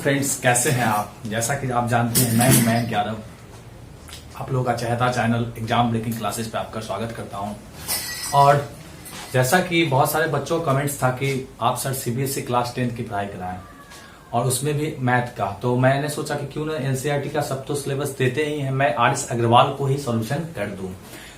Friends, कैसे हैं आप। जैसा कि आप जानते हैं मैं मयंक यादव आप लोगों का चहेता चैनल एग्जाम ब्रेकिंग क्लासेस पे आपका स्वागत करता हूं। और जैसा कि बहुत सारे बच्चों का कमेंट्स था कि आप सर सीबीएसई क्लास 10 की पढ़ाई कराएं और उसमें भी मैथ का, तो मैंने सोचा कि क्यों ना एनसीईआरटी का सब तो सिलेबस देते ही हैं, मैं आर.एस. अग्रवाल को ही सॉल्यूशन कर दूं।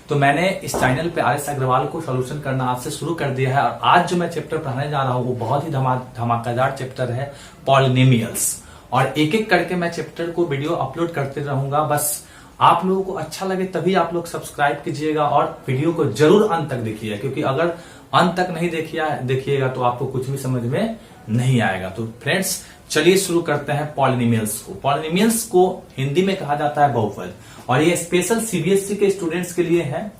तो मैंने इस चैनल पे आर.एस. अग्रवाल को सॉल्यूशन करना आज से शुरू कर दिया है। और आज जो मैं चैप्टर पढ़ाने जा रहा हूं वो बहुत ही धमाकेदार चैप्टर है, पॉलिनोमियल्स। और एक एक करके मैं चैप्टर को वीडियो अपलोड करते रहूंगा। बस आप लोगों को अच्छा लगे तभी आप लोग सब्सक्राइब कीजिएगा और वीडियो को जरूर अंत तक देखिएगा, क्योंकि अगर अंत तक नहीं देखिएगा तो आपको कुछ भी समझ में नहीं आएगा। तो फ्रेंड्स चलिए शुरू करते हैं पॉलिनोमियल्स को। पॉलिनोमियल्स को हिंदी में कहा जाता है बहुपद, और ये स्पेशल सीबीएसई के स्टूडेंट्स के लिए है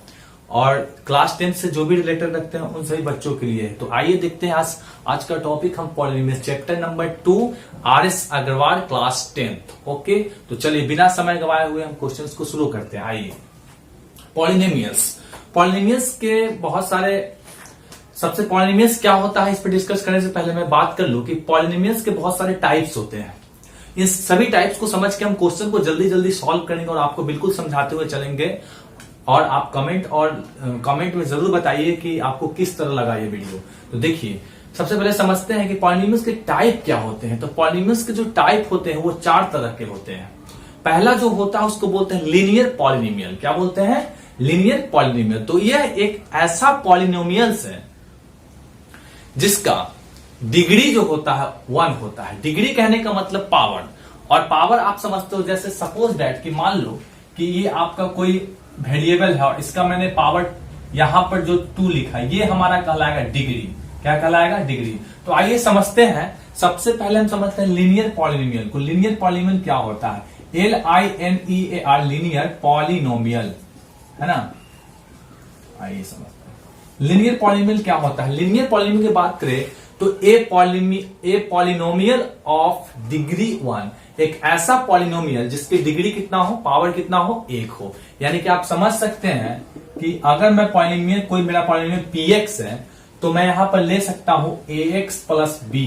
और क्लास 10 से जो भी रिलेटेड रखते हैं उन सभी बच्चों के लिए है। तो आइए देखते हैं आज का टॉपिक हम polynomials chapter number 2 R S. Agarwal class 10। Okay, तो चलिए बिना समय गवाए हुए हम क्वेश्चंस को शुरू करते हैं। आइए पॉलिनोमियल्स के बहुत सारे, सबसे पॉलिनोमियल्स क्या होता है इस पर डिस्कस करने से पहले मैं बात कर लूं कि पॉलिनोमियल्स के बहुत सारे टाइप्स होते हैं। इन सभी टाइप्स को समझ के हम क्वेश्चन को जल्दी जल्दी सॉल्व करेंगे और आपको बिल्कुल समझाते हुए चलेंगे। और आप कमेंट में जरूर बताइए कि आपको किस तरह लगा ये वीडियो। तो देखिए, सबसे पहले समझते हैं कि पॉलिनोमियल्स के टाइप क्या होते हैं। तो पॉलिनोमियल्स के जो टाइप होते हैं वो 4 तरह के होते हैं। पहला जो होता है उसको बोलते हैं लीनियर पॉलिनोमियल। क्या बोलते हैं? Linear polynomial. तो यह एक ऐसा पॉलिनोमियल्स है जिसका डिग्री जो होता है 1 होता है। डिग्री कहने का मतलब पावर, और पावर आप समझते हो जैसे सपोज दैट कि मान लो कि ये आपका कोई वेरिएबल है और इसका मैंने पावर यहां पर जो 2 लिखा है, ये हमारा कहलाएगा डिग्री। क्या कहलाएगा? डिग्री। तो आइए समझते हैं। सबसे पहले हम समझते हैं लीनियर पॉलिनोमियल को। लीनियर पॉलिनोमियल क्या होता है? LINEAR, लीनियर पॉलिनोमियल, है ना। आइए समझते हैं लीनियर पॉलिनोमियल क्या होता है। लीनियर पॉलिनोमियल की बात करें तो ए पॉलिनोमियल ऑफ डिग्री 1, एक ऐसा पॉलिनोमियल जिसकी डिग्री कितना हो, पावर कितना हो, 1 हो। यानी कि आप समझ सकते हैं कि अगर मैं पॉलिनोमियल, कोई मेरा पॉलिनोमियल px है तो मैं यहां पर ले सकता हूं ax प्लस b।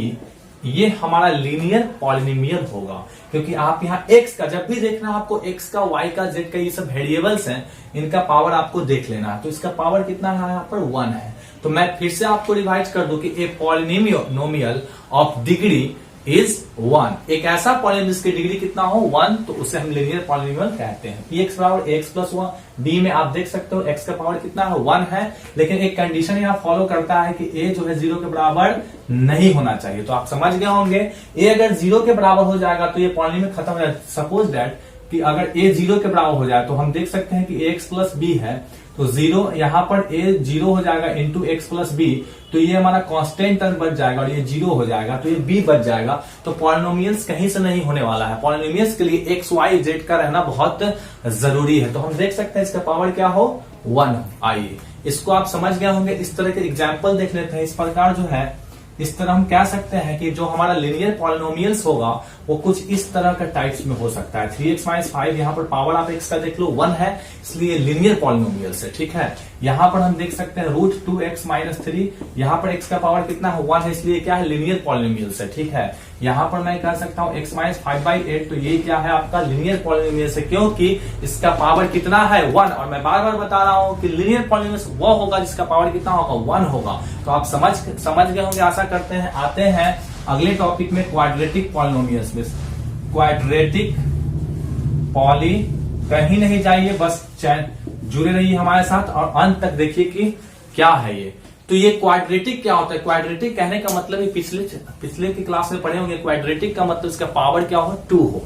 ये हमारा लीनियर पॉलिनोमियल होगा, क्योंकि आप यहां x का जब भी देखना है आपको, x का, y का, z का, ये सब वेरिएबल्स हैं, इनका पावर आपको देख लेना है। तो इसका पावर कितना है यहां पर? 1 है। तो मैं फिर से आपको रिवाइज कर दूं कि a polynomial of degree is 1, एक ऐसा पॉलिनोमियल जिसकी डिग्री कितना हो, 1, तो उसे हम लीनियर पॉलिनोमियल कहते हैं। px बराबर x प्लस 1, b में आप देख सकते हो x का पावर कितना है, 1 है। लेकिन एक कंडीशन यहाँ फॉलो करता है कि a जो है 0 के बराबर नहीं होना चाहिए। तो आप समझ गए होंगे, a अगर 0 के बराबर हो जाएगा तो ये पॉलिनोमियल खत्म हो जाएगा। सपोज दैट कि अगर a 0 के बराबर हो जाए तो हम देख सकते हैं कि ax प्लस b है, तो 0 यहां पर a 0 हो जाएगा इंटू x प्लस b, तो ये हमारा कांस्टेंट टर्म बच जाएगा और ये 0 हो जाएगा, तो ये b बच जाएगा। तो पॉलिनोमियल्स कहीं से नहीं होने वाला है। पॉलिनोमियल्स के लिए x, y, z का रहना बहुत जरूरी है। तो हम देख सकते हैं इसका पावर क्या हो, 1। आइए इसको आप समझ गए होंगे। इस तरह के एग्जाम्पल देख लेते हैं। इस प्रकार जो है, इस तरह हम कह सकते हैं कि जो हमारा लीनियर पॉलिनोमियल्स होगा वो कुछ इस तरह का टाइप्स में हो सकता है। 3x माइनस 5, यहाँ पर पावर आप x का देख लो 1 है, इसलिए लीनियर पॉलिनोमियल्स है। ठीक है, यहाँ पर हम देख सकते हैं रूट 2x माइनस 3, यहाँ पर x का पावर कितना है, 1 है, इसलिए क्या है, लीनियर पॉलिनोमियल्स है। ठीक है, यहाँ पर मैं कह सकता हूँ x माइनस 5/8, तो ये क्या है, आपका लीनियर पॉलिनोमियल्स है, क्योंकि इसका पावर कितना है, 1। और मैं बार बार बता रहा हूँ कि लीनियर पॉलिनोमियल्स वो होगा जिसका पावर कितना होगा, 1 होगा। तो आप समझ गए होंगे, आशा करते हैं। आते हैं अगले टॉपिक में, क्वाड्रेटिक पॉलिनोमियल्स में। क्वाड्रेटिक पॉली, कहीं नहीं जाइए, बस जुड़े रहिए हमारे साथ और अंत तक देखिए कि क्या है ये। तो ये क्वाड्रेटिक क्या होता है? क्वाड्रेटिक कहने का मतलब है, पिछले की क्लास में पढ़े होंगे, क्वाड्रेटिक का मतलब इसका पावर क्या हो, 2 हो।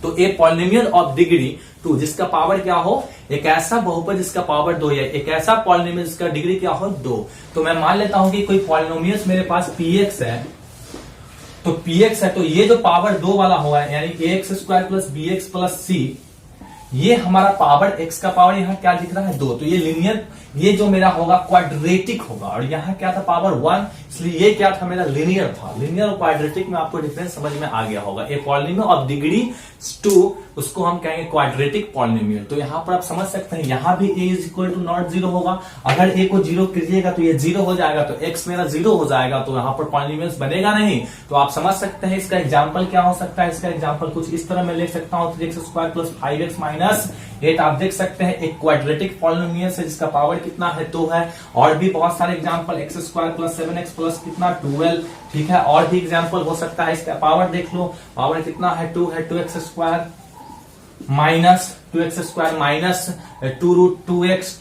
तो ए पॉलिनोमियल ऑफ डिग्री 2 जिसका पावर क्या हो, एक ऐसा बहुपद जिसका पावर 2 है, एक ऐसा पॉलिनोमियल जिसका डिग्री क्या हो, 2। तो मैं मान लेता हूं कि कोई पॉलिनोमियल्स मेरे पास px है, तो px है, तो ये जो पावर 2 वाला हुआ है, यानी ax square plus bx plus c, ये हमारा पावर, x का पावर यहाँ क्या दिख रहा है, 2। तो ये लीनियर, ये जो मेरा होगा क्वाड्रेटिक होगा। और यहाँ क्या था, पावर 1, इसलिए ये क्या था, मेरा लीनियर था। लीनियर और क्वाड्रेटिक में आपको डिफरेंस समझ में आ गया होगा। ए पॉलिनोमियल ऑफ डिग्री 2 उसको हम कहेंगे क्वाड्रेटिक पॉलिनोमियल। तो यहाँ पर आप समझ सकते हैं यहाँ भी a is equal to not zero होगा। अगर a को जीरो कीजिएगा तो ये जीरो हो जाएगा, तो x मेरा जीरो हो जाएगा, तो यहाँ पर पॉलिनोमियल्स बनेगा नहीं। तो आप समझ सकते हैं इसका एग्जाम्पल क्या हो सकता है। इसका एग्जाम्पल कुछ इस तरह मैं लिख सकता हूँ 3x² प्लस 5x माइनस 8। आप देख सकते हैं एक क्वाड्रेटिक पॉलिनोमियल है जिसका पावर कितना है 2 है। और भी बहुत सारे example x² plus 7x plus कितना 12, ठीक है। और भी एग्जाम्पल हो सकता है। इसका पावर देख लो, पावर कितना है 2 है। 2x² minus 2x² minus 2√2x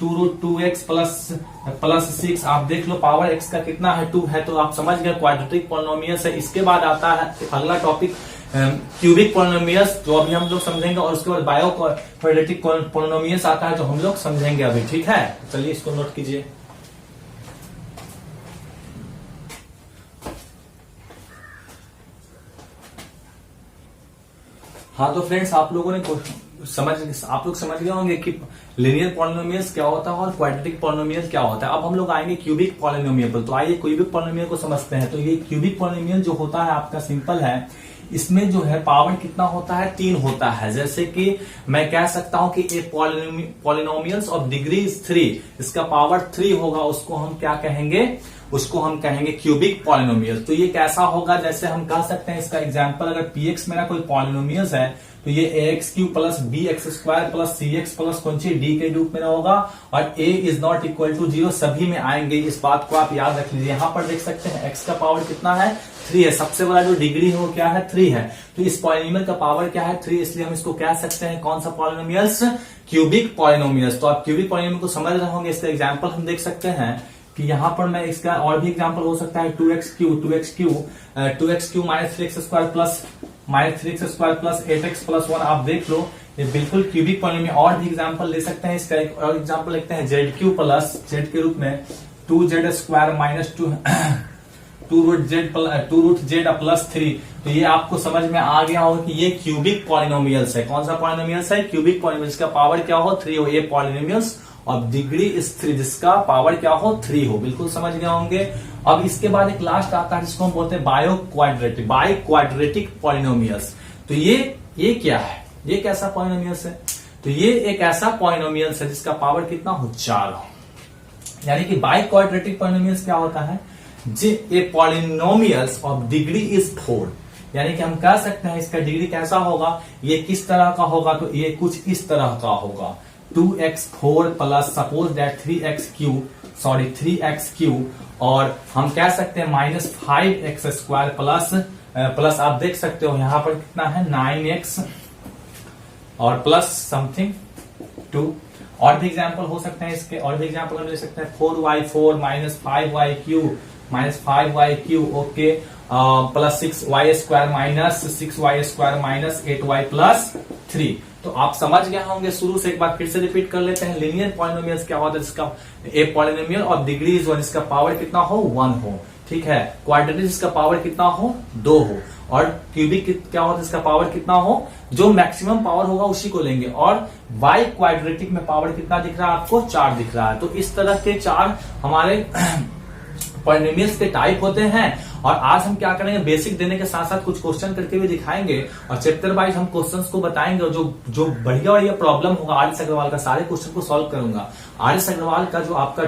plus 6। आप देख लो पावर x का कितना है 2 है। तो आप समझ गए क्वाड्रेटिक पॉलिनोमियल्स है। इसके बाद आता है अगला टॉपिक क्यूबिक पॉलिनोमियल्स, जो अभी हम लोग समझेंगे। और उसके बाद बायो क्वाड्रेटिक पॉलिनोमियल्स आता है जो हम लोग समझेंगे अभी, ठीक है। चलिए इसको नोट कीजिए। हाँ तो फ्रेंड्स आप लोग समझ गए होंगे कि लिनियर पॉलिनोमियल्स क्या होता है और क्वाड्रेटिक पॉलिनोमियल क्या होता है। अब हम लोग आएंगे क्यूबिक पॉलिनोमियल पर। तो आइए क्यूबिक पॉलिनोमियल को समझते हैं। तो ये क्यूबिक पॉलिनोमियल जो होता है आपका सिंपल है। इसमें जो है पावर कितना होता है 3 होता है। जैसे कि मैं कह सकता हूं कि ए पॉलिनोमियल्स ऑफ डिग्री 3, इसका पावर 3 होगा, उसको हम क्या कहेंगे, उसको हम कहेंगे क्यूबिक पॉलिनोमियल। तो ये कैसा होगा, जैसे हम कह सकते हैं इसका एग्जांपल, अगर px मेरा कोई पॉलिनोमियल्स है तो ये ax³ plus bx² plus cx plus कौन सी d के रूप में होगा। और a is not equal to 0 सभी में आएंगे। इस बात को आप याद रख लीजिए। यहां पर देख सकते हैं x का पावर कितना है 3 है। सबसे बड़ा जो डिग्री है वो क्या है 3 है। तो इस पॉलिनोमियल का पावर क्या है 3, इसलिए हम इसको कह सकते हैं कौन सा पॉलिनोमियल्स, क्यूबिक पॉलिनोमियल्स। तो आप क्यूबिक पॉलिनोमियल को समझ रहे होंगे। इसका एग्जाम्पल हम देख सकते हैं कि यहां पर मैं इसका और भी एग्जांपल हो सकता है 2x³ minus 3x² plus 8x plus 1। आप देख लो ये बिल्कुल क्यूबिक पॉलिनोमियल। और भी एग्जांपल ले सकते हैं इसका। एक और एग्जांपल लिखते हैं z³ प्लस z के रूप में 2z² माइनस 2√z प्लस 3। तो ये आपको समझ में आ गया होगा कि ये क्यूबिक पॉलिनोमियल्स है। कौन सा पॉलिनोमियल्स है, क्यूबिक पॉलिनोमियल्स का पावर क्या हो 3 हो। ये पॉलिनोमियल्स और डिग्री इज 3 जिसका पावर क्या हो 3 हो। बिल्कुल समझ गए होंगे। अब इसके बाद एक लास्ट आता है जिसको हम बोलते हैं बाई क्वाड्रेटिक पॉलिनोमियल्स। तो ये क्या है, ये कैसा पॉलिनोमियल्स है। तो ये एक ऐसा पॉलिनोमियल्स है जिसका पावर कितना हो 4 हो। यानी कि बाई क्वाड्रेटिक पॉलिनोमियल्स क्या होता है, ए पॉलिनोमियल्स ऑफ डिग्री इज 4। यानी कि हम कह सकते हैं इसका डिग्री कैसा होगा, ये किस तरह का होगा, तो ये कुछ इस तरह का होगा 2x4 plus suppose that 3x³ और हम कह सकते हैं माइनस 5x² प्लस आप देख सकते हो यहां पर कितना है 9x और प्लस समथिंग 2। और भी एग्जांपल हो सकते हैं इसके। और भी एग्जांपल हम ले सकते हैं 4y4 minus 5y³ okay plus 6y² minus 8y plus 3। तो आप समझ गए होंगे। शुरू से एक बार फिर से रिपीट कर लेते हैं। लिनियर पॉलिनोमियल्स क्या होता है, जिसका a polynomial of degree is 1, जिसका पावर कितना हो 1 हो, ठीक है। क्वाड्रेटिक जिसका पावर कितना हो 2 हो। और क्यूबिक क्या होता है, जिसका पावर कितना हो, जो मैक्सिमम पावर होगा उसी को लेंगे। और बाई क्वाड्रेटिक में पावर कितना दिख रहा है आपको 4 दिख रहा है। तो इस तरह के 4 हमारे पॉलिनोमियल्स के टाइप होते हैं। और आज हम क्या करेंगे, बेसिक देने के साथ साथ कुछ क्वेश्चन करके भी दिखाएंगे और चैप्टर वाइज हम क्वेश्चंस को बताएंगे। और जो बढ़िया प्रॉब्लम होगा आर एस अग्रवाल का, सारे क्वेश्चन को सॉल्व करूंगा। आर एस अग्रवाल का जो आपका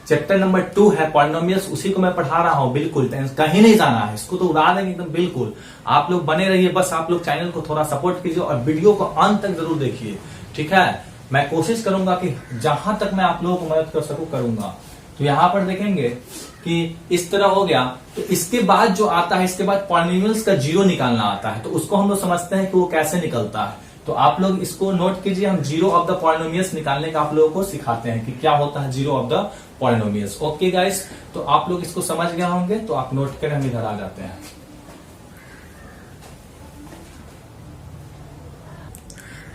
चैप्टर नंबर 2 है पॉलिनोमियल्स, उसी को मैं पढ़ा रहा हूं। बिल्कुल कहीं नहीं जाना है, इसको तो उड़ा देंगे एकदम बिल्कुल। आप लोग बने रहिए, बस आप लोग चैनल को थोड़ा सपोर्ट कीजिए और वीडियो को अंत तक जरूर देखिए, ठीक है। मैं कोशिश करूंगा कि जहां तक मैं आप लोगों को मदद कर सकूं करूंगा। तो यहां पर देखेंगे कि इस तरह हो गया। तो इसके बाद जो आता है, इसके बाद पॉलिनोमियल्स का जीरो निकालना आता है। तो उसको हम लोग समझते हैं कि वो कैसे निकलता है। तो आप लोग इसको नोट कीजिए। हम जीरो ऑफ द पॉलिनोमियल्स निकालने का आप लोगों को सिखाते हैं कि क्या होता है zero of the polynomials. Okay guys, तो आप लोग इसको समझ गए होंगे। तो आप नोट करें, हम इधर आ जाते हैं।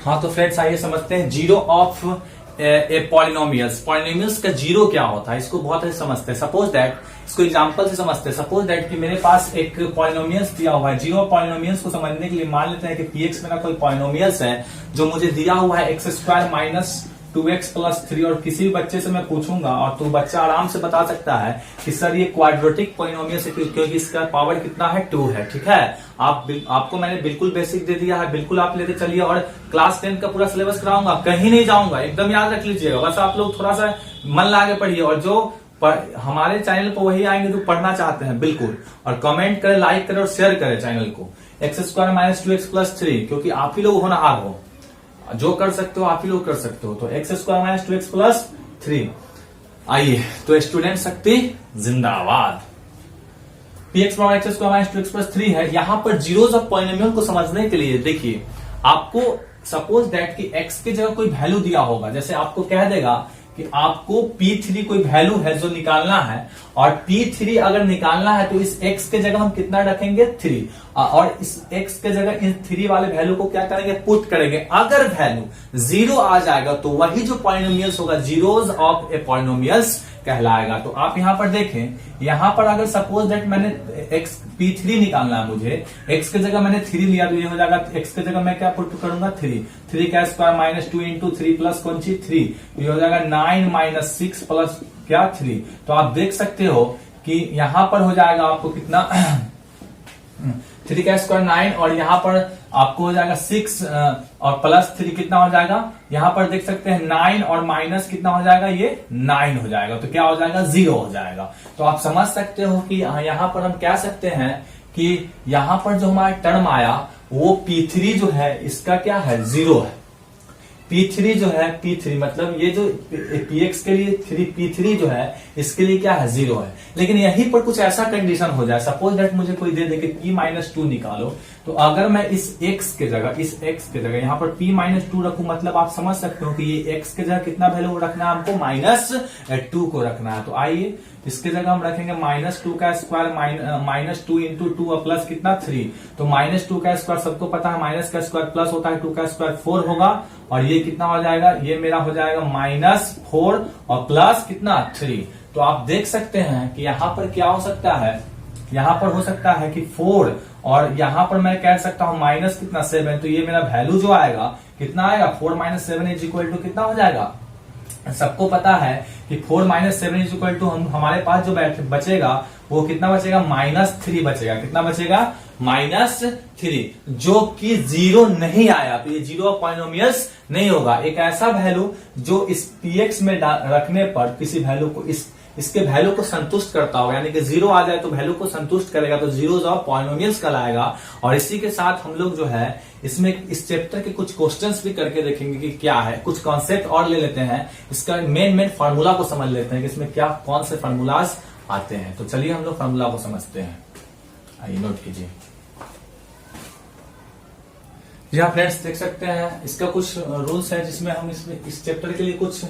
हाँ तो फ्रेंड्स आइए समझते हैं जीरो ऑफ ए पॉलिनोमियल्स का जीरो क्या होता है। इसको बहुत अच्छे समझते हैं। सपोज दैट, इसको एग्जांपल से समझते हैं। सपोज दैट कि मेरे पास एक पॉलिनोमियल्स दिया हुआ है। जीरो पॉलिनोमियल्स को समझने के लिए मान लेते हैं कि px मेरा कोई पॉलिनोमियल्स है जो मुझे दिया हुआ है x² माइनस 2x प्लस 3, और किसी भी बच्चे से मैं पूछूंगा और तो बच्चा आराम से बता सकता है कि सर ये क्वाड्रेटिक पॉलिनोमियल है क्योंकि इसका पावर कितना है 2 है। ठीक है, आपको मैंने बिल्कुल बेसिक दे दिया है, बिल्कुल आप लेते चलिए, और क्लास 10 का पूरा सिलेबस कराऊंगा, कहीं नहीं जाऊंगा, एकदम याद रख लीजिएगा। बस आप लोग थोड़ा सा मन लगा के पढ़िए, और जो हमारे चैनल पर वही आएंगे जो पढ़ना चाहते हैं बिल्कुल, और कमेंट करें, लाइक करें और शेयर करें चैनल को। X square minus 2x plus 3, क्योंकि आप ही लोग होनहार हो, जो कर सकते हो आप ही लोग कर सकते हो। तो x square minus 2x plus 3, आइए तो स्टूडेंट शक्ति जिंदाबाद। px बराबर x square minus 2x plus 3 है। यहां पर जीरोस ऑफ पॉलिनोमियल को समझने के लिए देखिए, आपको सपोज दैट कि x की जगह कोई वैल्यू दिया होगा, जैसे आपको कह देगा कि आपको P3 कोई वैल्यू है जो निकालना है, और P3 अगर निकालना है तो इस x के जगह हम कितना रखेंगे 3, और इस x के जगह इन 3 वाले वैल्यू को क्या करेंगे पुट करेंगे। अगर वैल्यू 0 आ जाएगा तो वही जो पॉलिनोमियल्स होगा जीरोस ऑफ ए पॉलिनोमियल्स कहलाएगा। तो आप यहां पर देखें, यहां पर अगर सपोज दैट मैंने P3 निकालना है मुझे, x के जगह मैंने 3 लिया तो ये हो जाएगा, x के जगह मैं क्या पुट करूंगा 3 का स्क्वायर माइनस 2 इंटू 3 प्लस कौन सी 3, ये हो जाएगा 9 माइनस 6 प्लस क्या 3। तो आप देख सकते हो कि यहां पर हो जाएगा आपको कितना 3 का स्क्वायर 9, और यहां पर आपको हो जाएगा 6 और प्लस 3 कितना हो जाएगा, यहां पर देख सकते हैं 9 और माइनस कितना हो जाएगा, ये 9 हो जाएगा, तो क्या हो जाएगा 0 हो जाएगा। तो आप समझ सकते हो कि यहां पर हम कह सकते हैं कि यहां पर जो हमारा टर्म आया वो P3 जो है इसका क्या है 0 है। P3 जो है P3 मतलब ये जो Px के लिए P3 जो है इसके लिए क्या है 0 है। लेकिन यहीं पर कुछ ऐसा कंडीशन हो जाए, सपोज दैट मुझे कोई दे दे कि P-2 निकालो, तो अगर मैं इस x के जगह यहाँ पर P-2 रखूं, मतलब आप समझ सकते हो कि ये x के जगह कितना वैल्यू रखना है हमको -2 को रखना है। तो आइए इसके जगह हम रखेंगे -2 का स्क्वायर -2 इंटू 2 प्लस कितना 3, तो -2 का स्क्वायर सबको पता है माइनस का स्क्वायर प्लस होता है 2 का स्क्वायर 4 होगा, और ये कितना हो जाएगा, ये मेरा हो जाएगा -4 और प्लस कितना 3। तो आप देख सकते हैं कि यहां पर क्या हो सकता है, यहां पर हो सकता है कि 4, और यहां पर मैं कह सकता हूं माइनस कितना 7, तो ये मेरा वैल्यू जो आएगा कितना आएगा 4 - 7 इज इक्वल टू कितना हो जाएगा। सबको पता है कि 4 - 7 इज इक्वल टू हमारे पास जो बचेगा वो कितना बचेगा -3 बचेगा। कितना बचेगा -3, जो कि 0 नहीं आया, तो ये जीरो ऑफ पॉलिनोमियल्स नहीं होगा। एक ऐसा वैल्यू जो इस px में रखने पर किसी वैल्यू को इसके वैल्यू को संतुष्ट करता हो, यानी कि 0 आ जाए तो वैल्यू को संतुष्ट करेगा, तो जीरोस ऑफ पॉलिनोमियल्स कहलाएगा। और इसी के साथ हम लोग जो है इसमें इस चैप्टर के कुछ क्वेश्चंस भी करके देखेंगे कि क्या है, कुछ कॉन्सेप्ट और ले लेते हैं, इसका मेन फार्मूला को समझ लेते हैं कि इसमें क्या कौन से फार्मूलाज आते हैं। तो चलिए हम लोग फार्मूला को समझते हैं, आइए नोट कीजिए। जी हाँ फ्रेंड्स, देख सकते हैं इसका कुछ रूल्स है जिसमें हम इसमें इस चैप्टर के लिए कुछ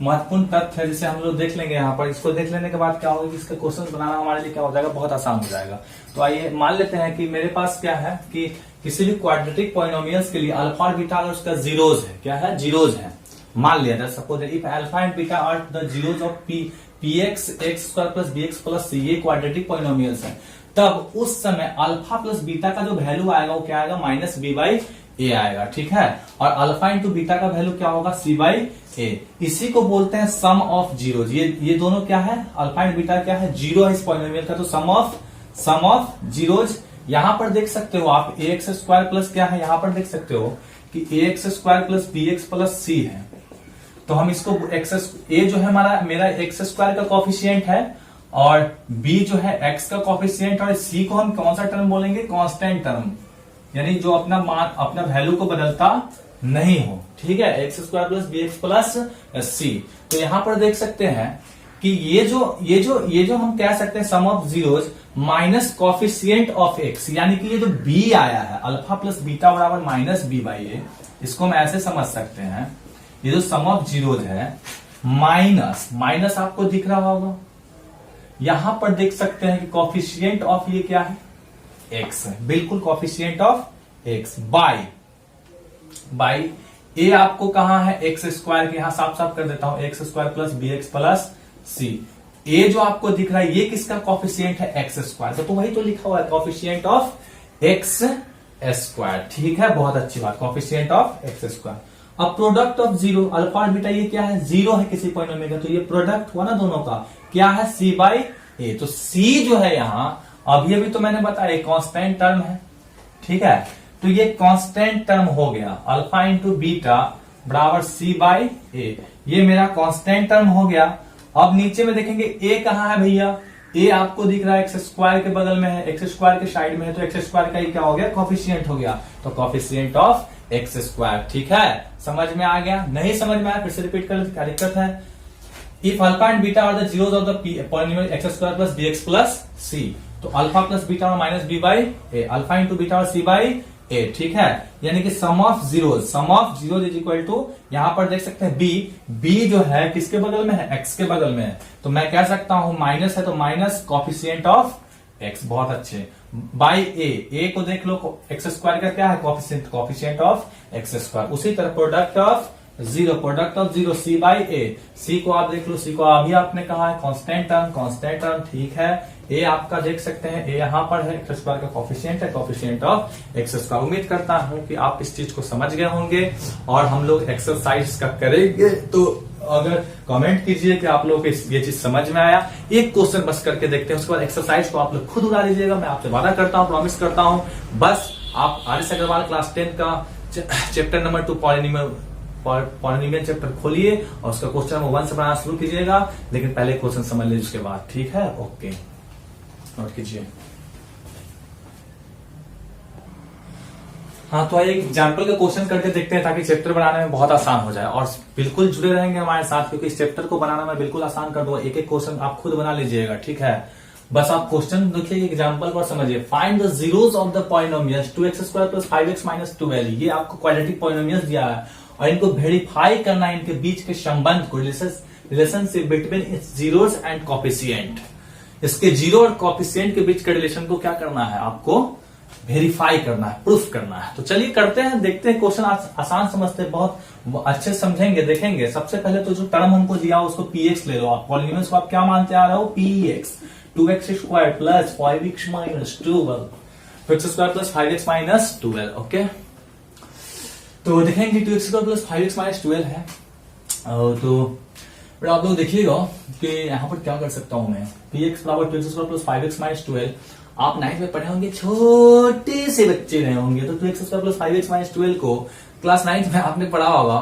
महत्वपूर्ण तथ्य है जिसे हम लोग देख लेंगे। यहाँ पर इसको देख लेने के बाद क्या होगा कि इसका क्वेश्चन बनाना हमारे लिए क्या हो जाएगा, बहुत आसान हो जाएगा। तो आइए मान लेते हैं कि मेरे पास क्या है कि किसी भी क्वाड्रेटिक पॉलिनोमियल्स के लिए अल्फा और बीटा अगर उसका जीरोस है, क्या है जीरोस है, मान लिया suppose if alpha and beta are the zeros of px x square plus bx plus c, ये क्वाड्रेटिक पॉलिनोमियल्स है, तब उस समय अल्फा प्लस बीटा का जो वैल्यू आएगा वो क्या आएगा -b/a आएगा। ठीक है, और अल्फा इंटू बीटा का वैल्यू क्या होगा c/a। इसी को बोलते हैं सम ऑफ जीरोज। ये दोनों क्या है, अल्फा एंड बीटा क्या है, जीरो है इस पॉलिनोमियल का, तो सम ऑफ जीरोज। यहां पर देख सकते हो आप ax स्क्वायर प्लस क्या है, यहां पर देख सकते हो कि ax square plus bx plus c है। तो हम इसको a जो है मेरा x स्क्वायर का कॉफिशिएंट है, और b जो है x का कॉफिशिएंट, और c को हम कौन सा टर्म बोलेंगे, कांस्टेंट टर्म, यानी जो अपना वैल्यू को बदलता नहीं हो। ठीक है, x square plus bx plus c। तो यहां पर देख सकते हैं कि ये जो हम कह सकते हैं sum of zeros minus coefficient of x, यानी कि ये जो b आया है अल्फा प्लस बीटा बराबर -b/a, इसको हम ऐसे समझ सकते हैं, ये जो सम ऑफ जीरोज है माइनस आपको दिख रहा होगा, यहां पर देख सकते हैं कि कॉफिशिएंट ऑफ ये क्या है x है, बिल्कुल coefficient of x by a आपको कहां है एक्स स्क्वायर के, यहां साफ कर देता हूं x square plus bx plus c। a जो आपको दिख रहा है ये किसका कॉफिशिएंट है एक्स स्क्वायर, तो वही तो लिखा हुआ है कॉफिशिएंट ऑफ एक्स स्क्वायर। ठीक है, बहुत अच्छी बात, कॉफिशिएंट ऑफ एक्स स्क्वायर। अब प्रोडक्ट ऑफ जीरो अल्फा और बीटा ये क्या है, जीरो है किसी पॉलिनोमियल का, तो ये प्रोडक्ट हुआ ना दोनों का, क्या है सी बाई ए। तो सी जो है यहां, अब ये भी तो मैंने बताया कांस्टेंट टर्म है, ठीक है, तो ये कांस्टेंट टर्म हो गया, अल्फा इंटू बीटा बराबर सी बाई ए, ये मेरा कांस्टेंट टर्म हो गया। अब नीचे में देखेंगे ए कहां है भैया, ए आपको दिख रहा है एक्स स्क्वायर के बगल में है, एक्स स्क्वायर के साइड में है, तो एक्स स्क्वायर का ये क्या हो गया, कॉफिशिएंट हो गया, तो कॉफिशिएंट ऑफ एक्स स्क्वायर। ठीक है, समझ में आ गया, नहीं समझ में आया फिर से रिपीट कर, क्या दिक्कत है। If alpha and beta are the zeros of the polynomial x square plus b x plus c, तो अल्फा प्लस बीटा और minus b by a, alpha into beta और सी बाई ए, ठीक है, यानी कि sum of zeros is equal to, यहां पर देख सकते हैं बी जो है किसके बगल में है, एक्स के बगल में है, तो मैं कह सकता हूं माइनस है तो माइनस कॉफिशिएंट ऑफ एक्स, बहुत अच्छे, बाई ए को देख लो, एक्स स्क्वायर का क्या है कॉफिशिएंट ऑफ एक्स स्क्वायर। उसी तरह product of zero C by A, C को आप देख लो, सी को अभी आपने कहा है कांस्टेंट टर्म, ठीक है, ए आपका देख सकते हैं, ए यहां पर है, एक्स स्क्वायर का कॉफिशिएंट है, कॉफिशिएंट ऑफ एक्स स्क्वायर। उम्मीद करता हूं कि आप इस चीज को समझ गए होंगे और हम लोग एक्सरसाइज का करेंगे, तो अगर कमेंट कीजिए कि आप लोगों को ये चीज समझ में आया। एक क्वेश्चन बस करके देखते हैं, उसके बाद एक्सरसाइज को आप लोग खुद उड़ा लीजिएगा, मैं आपसे वादा करता हूं, प्रॉमिस करता हूं। बस आप आर एस अग्रवाल क्लास 10 का चैप्टर नंबर 2 पॉलिनोमियल चैप्टर खोलिए और उसका क्वेश्चन नंबर 1 से बनाना शुरू कीजिएगा, लेकिन पहले क्वेश्चन समझ लीजिए उसके बाद, ठीक है, ओके, नोट कीजिए। हाँ, तो एक एग्जाम्पल का क्वेश्चन करके देखते हैं ताकि चैप्टर बनाने में बहुत आसान हो जाए, और बिल्कुल जुड़े रहेंगे हमारे साथ, क्योंकि इस चैप्टर को बनाना मैं बिल्कुल आसान कर दूंगा। एक एक क्वेश्चन आप खुद बना लीजिएगा, ठीक है, बस आप क्वेश्चन देखिए, एग्जाम्पल पर समझिए। Find the zeros of the polynomials 2x square plus 5x minus 12, ये आपको क्वाड्रेटिक पॉलिनोमियल्स दिया है और इनको वेरीफाई करना है, इनके बीच के संबंध को, relationship between its zeros and coefficient, इसके जीरो और कॉफिशिएंट के बीच के रिलेशन को क्या करना है, आपको वेरीफाई करना है, प्रूफ करना है। तो चलिए करते हैं, देखते हैं, क्वेश्चन आसान समझते हैं, बहुत अच्छे समझेंगे, देखेंगे। सबसे पहले तो जो टर्म हमको दिया उसको px ले लो, आप पॉलिनोमियल्स को आप क्या मानते आ रहे हो, px, 2x square plus 5x minus 12, 2x square plus 5x minus 12, okay. तो देखेंगे 2x square plus 5x minus 12 है, तो आप लोग देखिएगा कि यहां पर क्या कर सकता हूं मैं, px बराबर 2x square plus 5x minus 12, आप 9th में पढ़े होंगे, छोटे से बच्चे रहे होंगे, तो 2x square plus 5x minus 12 को क्लास 9th में आपने पढ़ा होगा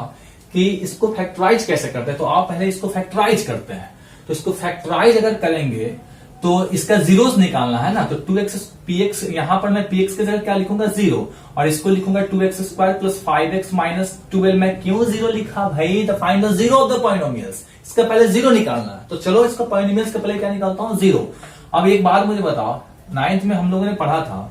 कि इसको फैक्टराइज कैसे करते हैं। तो आप पहले इसको फैक्टराइज करते हैं, तो इसको फैक्टराइज अगर करेंगे तो इसका जीरोस निकालना है ना, तो 2x px, यहां पर मैं px के जगह क्या लिखूंगा, 0, और इसको लिखूंगा 2x square plus 5x minus 12। मैं क्यों 0 लिखा भाई, the find the zero of the polynomials, इसका पहले 0 निकालना है, तो चलो इसका पॉलिनोमियल्स का पहले क्या निकालता हूं, 0। अब एक बात मुझे बताओ, 9th में हम लोगों ने पढ़ा था,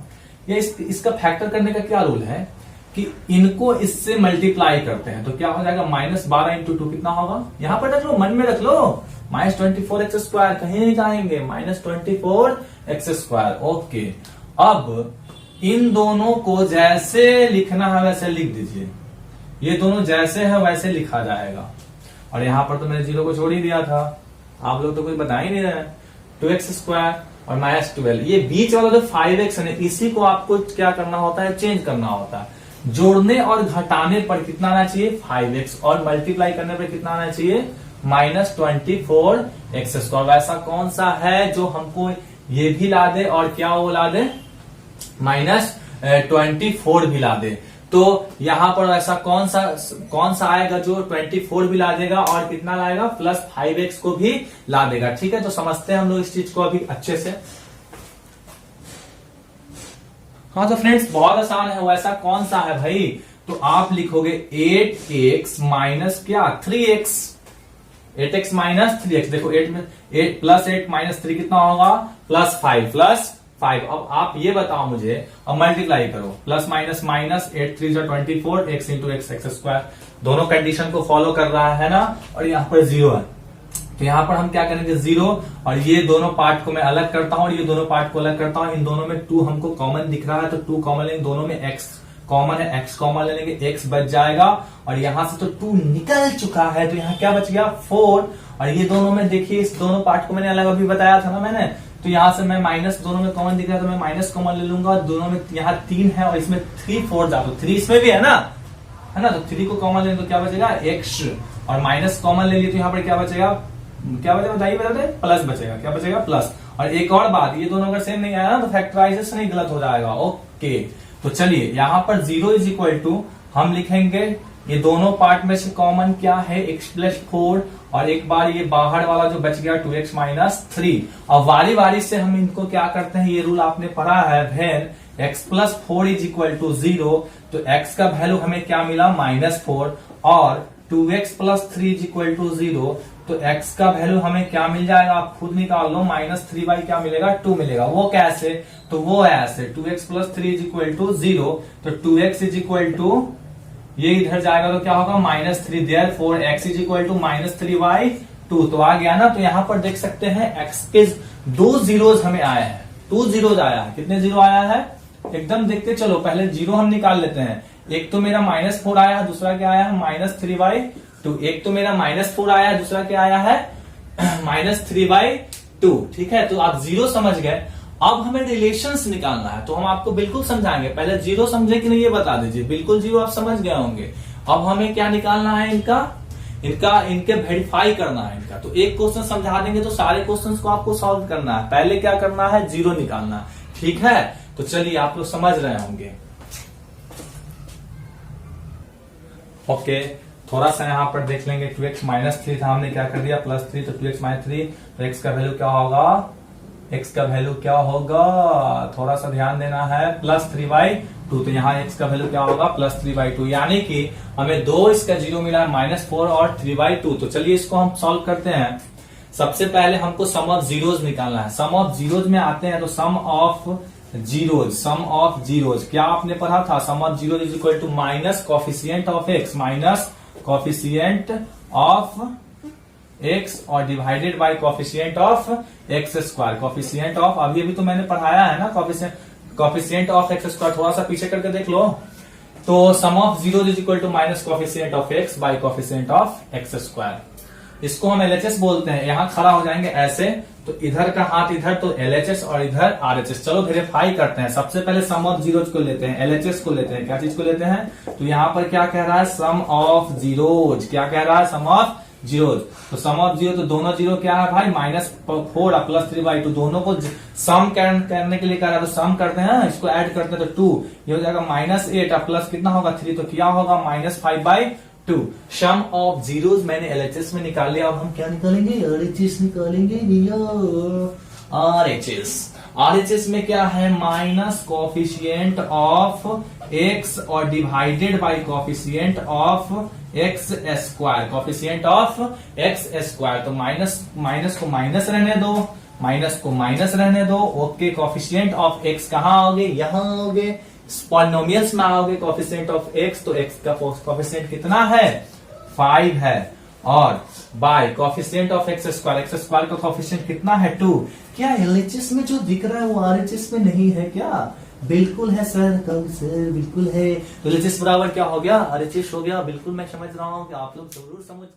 ये इसका फैक्टर करने का क्या रूल है कि इनको इससे मल्टीप्लाई करते हैं, तो क्या हो जाएगा, -12 इंटू 2 कितना होगा, यहां पर रख लो, मन में रख लो, -24x स्क्वायर, कहीं नहीं जाएंगे, -24x स्क्वायर, ओके। अब इन दोनों को जैसे लिखना है वैसे लिख दीजिए, ये दोनों जैसे है वैसे लिखा जाएगा, और यहां पर तो मैंने 0 को छोड़ ही दिया था, आप लोग तो कुछ बता ही नहीं रहे। 2x स्क्वायर और -12, ये बीच वाला जो 5x है, इसी को आपको क्या करना होता है, चेंज करना होता है। जोड़ने और घटाने पर कितना आना चाहिए, 5x, और मल्टीप्लाई करने पर कितना आना चाहिए, -24x स्क्वायर। वैसा कौन सा है जो हमको ये भी ला दे और क्या वो ला दे, -24 भी ला दे। तो यहां पर ऐसा कौन सा आएगा जो 24 भी ला देगा और कितना लाएगा, प्लस 5x को भी ला देगा, ठीक है। तो समझते हैं हम लोग इस चीज को अभी अच्छे से। हाँ तो फ्रेंड्स बहुत आसान है, वैसा कौन सा है भाई, तो आप लिखोगे 8x माइनस क्या 3x, 8x माइनस 3x, देखो 8 प्लस 8 माइनस 3 कितना होगा, +5 अब आप ये बताओ मुझे, अब मल्टीप्लाई करो, plus minus minus 8 3 24, x into x square, दोनों कंडीशन को फॉलो कर रहा है ना, और यहाँ पर 0 है, तो यहाँ पर हम क्या करेंगे, 0, और ये दोनों पार्ट को मैं अलग करता हूं और ये दोनों पार्ट को अलग करता हूं। इन दोनों में 2 हमको कॉमन दिख रहा है, तो 2 कॉमन लेंगे, दोनों में x कॉमन है, x कॉमन ले लेंगे, x बच जाएगा, और यहां से तो 2 निकल चुका है, तो यहाँ क्या बच गया 4, और ये दोनों में देखिए, इस दोनों पार्ट को मैंने अलग अभी बताया था ना मैंने, तो यहां से मैं माइनस, दोनों में कॉमन दिख रहा है तो मैं माइनस कॉमन ले लूंगा, दोनों में यहाँ 3 है और इसमें 3 4 जा, तो 3 इसमें भी है ना, है ना। तो 3 को कॉमन लेंगे तो क्या बचेगा x, और माइनस कॉमन ले लिए तो यहाँ पर क्या बचेगा, बताइए बताते, प्लस बचेगा। क्या बचेगा, प्लस। और एक और बात, ये दोनों अगर सेम नहीं आया ना तो फैक्टराइजेशन ही गलत हो जाएगा। ओके, तो चलिए यहाँ पर 0 इज इक्वल टू हम लिखेंगे, ये दोनों पार्ट में से कॉमन क्या है, x+4, और एक बार ये बाहर वाला जो बच गया 2x - 3। अब वारी वारी से हम इनको क्या करते हैं, ये रूल आपने पढ़ा है, when x+4 is equal to 0, तो x का वैल्यू हमें क्या मिला, -4, और 2x + 3 इज इक्वल टू 0, तो x का वैल्यू हमें क्या मिल जाएगा, आप खुद निकाल लो, -3 क्या मिलेगा, 2 मिलेगा। वो कैसे, तो वो ऐसे 2x + 3 इज इक्वल टू 0, तो 2x इज इक्वल टू, ये इधर जाएगा तो क्या होगा, -3, therefore x is equal to -3/2। तो आ गया ना। तो यहां पर देख सकते हैं x के 2 जीरोज हमें आए हैं, 2 जीरोज आया है। कितने जीरो आया है, एकदम देखते चलो, पहले जीरो हम निकाल लेते हैं। एक तो मेरा -4 आया है, दूसरा क्या आया है, -3/2। एक तो मेरा -4 आया है, दूसरा क्या आया है, -3/2। ठीक है, तो आप जीरो समझ गए। अब हमें रिलेशंस निकालना है, तो हम आपको बिल्कुल समझाएंगे। पहले जीरो समझे कि नहीं ये बता दीजिए। बिल्कुल जीरो आप समझ गए होंगे। अब हमें क्या निकालना है, इनके वेरीफाई करना है इनका। तो एक क्वेश्चन समझा देंगे तो सारे क्वेश्चंस को आपको सॉल्व करना है। पहले क्या करना है, जीरो निकालना है। ठीक है, तो चलिए आप लोग समझ रहे होंगे। ओके, थोड़ा सा यहाँ पर देख लेंगे। 2x - 3 था, हमने क्या कर दिया, +3, तो 2x - 3, तो x का वैल्यू क्या होगा, x का वैल्यू क्या होगा, थोड़ा सा ध्यान देना है, +3/2। तो यहाँ x का वैल्यू क्या होगा, +3/2, यानी कि हमें 2 इसका जीरो मिला है, -4 और 3/2। तो चलिए इसको हम सॉल्व करते हैं। सबसे पहले हमको सम ऑफ जीरोज निकालना है। सम ऑफ जीरोज में आते हैं तो सम ऑफ जीरोज क्या आपने पढ़ा था, sum of zero is equal to minus coefficient of x, minus coefficient of x और divided by coefficient of x²। Coefficient of अभी तो मैंने पढ़ाया है ना, कॉफिशिएंट ऑफ x²। थोड़ा सा पीछे करके देख लो। तो sum of zero is equal to minus coefficient of x by coefficient of x²। इसको हम LHS बोलते हैं। यहां खड़ा हो जाएंगे ऐसे, तो इधर का हाथ इधर, तो LHS और इधर RHS। चलो वेरीफाई करते हैं। सबसे पहले सम ऑफ जीरोज को लेते हैं, LHS को लेते हैं। क्या चीज को लेते हैं, तो यहां पर क्या कह रहा है, सम ऑफ जीरोज। क्या कह रहा है, सम ऑफ जीरोज। तो सम ऑफ जीरो, तो दोनों जीरो क्या है भाई, -4 और +3/2, दोनों को सम करने के लिए कह रहा है। तो सम करते हैं, इसको ऐड करते हैं तो 2, ये हो जाएगा -8 और प्लस कितना होगा 3, तो क्या होगा -5/2। सम ऑफ जीरोज मैंने LHS में निकाल लिया। अब हम क्या निकालेंगे, RHS निकालेंगे भैया। RHS में क्या है, माइनस कॉफिशिएंट ऑफ x और divided by coefficient of x²। Coefficient of x², तो माइनस को माइनस रहने दो, माइनस को माइनस रहने दो। ओके, कॉफिशिएंट ऑफ x कहाँ आओगे, यहां आओगे। पॉलिनोमियल्स में आओगे कॉफिशिएंट ऑफ x, तो x का कॉफिशिएंट कितना है, 5 है। और बाय कॉफिशिएंट ऑफ x² का कॉफिशिएंट कितना है, 2। क्या LHS में जो दिख रहा है वो RHS में नहीं है क्या, बिल्कुल है सर, सर बिल्कुल है। तो LHS बराबर क्या हो गया, RHS हो गया। बिल्कुल मैं समझ रहा हूँ कि आप लोग जरूर समझ गए।